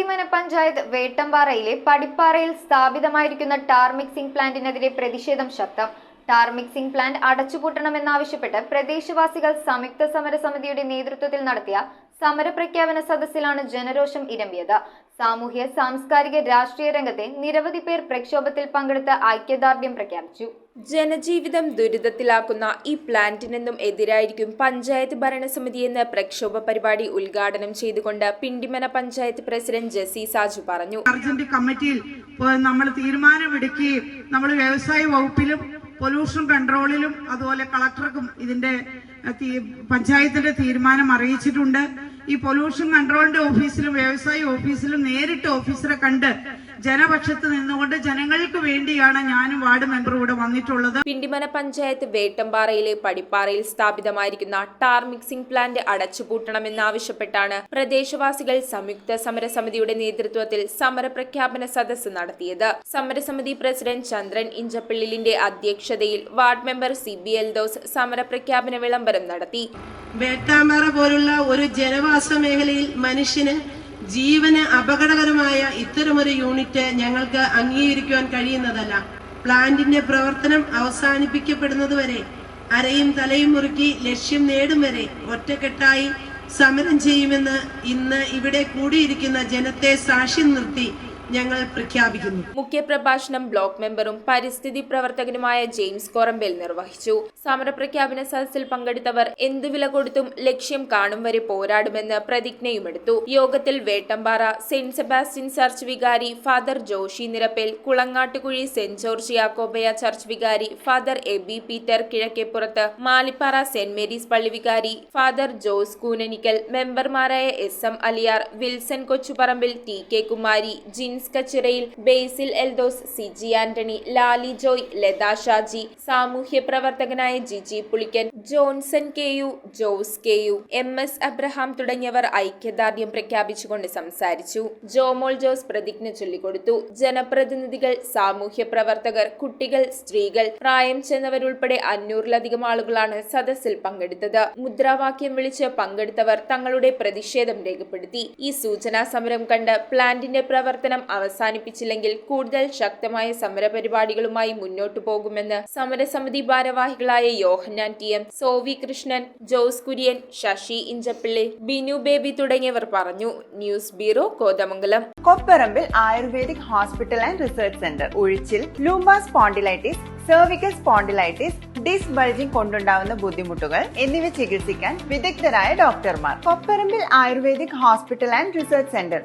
പിണ്ടിമന പഞ്ചായത്ത് വേട്ടമ്പാറയിലെ പടിപ്പാറയിൽ സ്ഥാപിതമായിരിക്കുന്ന ടാർ മിക്സിംഗ് പ്ലാന്റിനെതിരെ പ്രതിഷേധം ശക്തം. ടാർ മിക്സിംഗ് പ്ലാന്റ് അടച്ചുപൂട്ടണമെന്നാവശ്യപ്പെട്ട് പ്രദേശവാസികൾ സംയുക്ത സമരസമിതിയുടെ നേതൃത്വത്തിൽ നടത്തിയ സമരപ്രഖ്യാപന സദസ്സിലാണ് ജനരോഷം ഇരമ്പിയത്. സാമൂഹ്യ സാംസ്കാരിക രാഷ്ട്രീയ രംഗത്തെ നിരവധി പേർ പ്രക്ഷോഭത്തിൽ പങ്കെടുത്ത് ഐക്യദാർഢ്യം പ്രഖ്യാപിച്ചു. ജനജീവിതം ദുരിതത്തിലാക്കുന്ന ഈ പ്ലാന്റിനെന്നും എതിരായിരിക്കും പഞ്ചായത്ത് ഭരണസമിതിയെന്ന് പ്രക്ഷോഭ പരിപാടി ഉദ്ഘാടനം ചെയ്തുകൊണ്ട് പിണ്ടിമന പഞ്ചായത്ത് പ്രസിഡന്റ് ജെസി സാജു പറഞ്ഞു. അർജന്റ് കമ്മിറ്റിയിൽ നമ്മൾ തീരുമാനമെടുക്കുകയും നമ്മൾ വ്യവസായ വകുപ്പിലും പൊല്യൂഷൻ കൺട്രോളിലും അതുപോലെ കളക്ടർക്കും ഇതിന്റെ പഞ്ചായത്തിന്റെ തീരുമാനം അറിയിച്ചിട്ടുണ്ട്. ഈ പൊല്യൂഷൻ കൺട്രോളിന്റെ ഓഫീസിലും വ്യവസായ ഓഫീസിലും നേരിട്ട് ഓഫീസറെ കണ്ട് ജനപക്ഷത്ത് നിന്നുകൊണ്ട് ജനങ്ങൾക്ക് വേണ്ടിയാണ് ഞാനും വാർഡ് മെമ്പറും ഇവിടെ വന്നിട്ടുള്ളത്. പിണ്ടിമന പഞ്ചായത്ത് വേട്ടമ്പാറയിലെ പടിപ്പാറയിൽ സ്ഥാപിതമായിരിക്കുന്ന ടാർ മിക്സിംഗ് പ്ലാന്റ് അടച്ചുപൂട്ടണമെന്നാവശ്യപ്പെട്ടാണ് പ്രദേശവാസികൾ സംയുക്ത സമരസമിതിയുടെ നേതൃത്വത്തിൽ സമരപ്രഖ്യാപന സദസ്സ് നടത്തിയത്. സമരസമിതി പ്രസിഡന്റ് ചന്ദ്രൻ ഇഞ്ചപ്പിള്ളിലിന്റെ അധ്യക്ഷതയിൽ വാർഡ് മെമ്പർ CB എൽദോസ് സമരപ്രഖ്യാപന വിളംബരം നടത്തി. വേട്ടാമ്പാറ പോലുള്ള ഒരു ജനവാസ മേഖലയിൽ മനുഷ്യന് ജീവന് അപകടകരമായ ഇത്തരമൊരു യൂണിറ്റ് ഞങ്ങൾക്ക് അംഗീകരിക്കുവാൻ കഴിയുന്നതല്ല. പ്ലാന്റിന്റെ പ്രവർത്തനം അവസാനിപ്പിക്കപ്പെടുന്നതുവരെ അരയും തലയും മുറുക്കി ലക്ഷ്യം നേടും വരെ ഒറ്റക്കെട്ടായി സമരം ചെയ്യുമെന്ന് ഇന്ന് ഇവിടെ കൂടിയിരിക്കുന്ന ജനത്തെ സാക്ഷ്യം നിർത്തി ഞങ്ങൾ പ്രഖ്യാപിക്കുന്നു. മുഖ്യപ്രഭാഷണം ബ്ലോക്ക് മെമ്പറും പരിസ്ഥിതി പ്രവർത്തകനുമായ ജെയിംസ് കോറമ്പേൽ നിർവഹിച്ചു. സമരപ്രഖ്യാപന സദസ്സിൽ പങ്കെടുത്തവർ എന്തു വില കൊടുത്തും ലക്ഷ്യം കാണും വരെ പോരാടുമെന്ന് പ്രതിജ്ഞയുമെടുത്തു. യോഗത്തിൽ വേട്ടമ്പാറ സെന്റ് സെബാസ്റ്റ്യൻ ചർച്ച് വികാരി father Joshy Nirappel, Kulangattukuzhi saint George യാക്കോബയ ചർച്ച് വികാരി father Aby Peter Kizhakkepurath, Malippara saint Mary's പള്ളി വികാരി ഫാദർ ജോസ് കൂനനിക്കൽ, മെമ്പർമാരായ SM Aliyar, Wilson Kochuparambil, TK Kumari, Kachirayil, Basil Eldhose, CG Antony, Lali Joy, Latha Shaji, സാമൂഹ്യ പ്രവർത്തകനായ Jiji Pulickan, Johnson KU, Jose KU, MS Abraham തുടങ്ങിയവർ ഐക്യദാർഢ്യം പ്രഖ്യാപിച്ചുകൊണ്ട് സംസാരിച്ചു. ജോമോൾ ജോസ് പ്രതിജ്ഞ ചൊല്ലിക്കൊടുത്തു. ജനപ്രതിനിധികൾ, സാമൂഹ്യ പ്രവർത്തകർ, കുട്ടികൾ, സ്ത്രീകൾ, പ്രായം ചെന്നവരുൾപ്പെടെ 500-ലധികം ആളുകളാണ് സദസ്സിൽ പങ്കെടുത്തത്. മുദ്രാവാക്യം വിളിച്ച് പങ്കെടുത്തവർ തങ്ങളുടെ പ്രതിഷേധം രേഖപ്പെടുത്തി. ഈ സൂചനാ സമരം കണ്ട് പ്ലാന്റിന്റെ പ്രവർത്തനം അവസാനിപ്പിച്ചില്ലെങ്കിൽ കൂടുതൽ ശക്തമായ സമരപരിപാടികളുമായി മുന്നോട്ടു പോകുമെന്ന് സമരസമിതി ഭാരവാഹികളായ യോഹന്നാൻ TM, സോവി കൃഷ്ണൻ, ജോസ് കുര്യൻ, ശശി ഇഞ്ചപ്പിള്ളി, ബിനു ബേബി തുടങ്ങിയവർ പറഞ്ഞു. News bureau, Kothamangalam. Kopparambil ayurvedic hospital and research centre. ഉഴിച്ചിൽ, lumbar spondylitis, cervical spondylitis, disc bulging കൊണ്ടുണ്ടാവുന്ന ബുദ്ധിമുട്ടുകൾ എന്നിവ ചികിത്സിക്കാൻ വിദഗ്ധരായ ഡോക്ടർമാർ. Kopparambil ayurvedic hospital and research centre.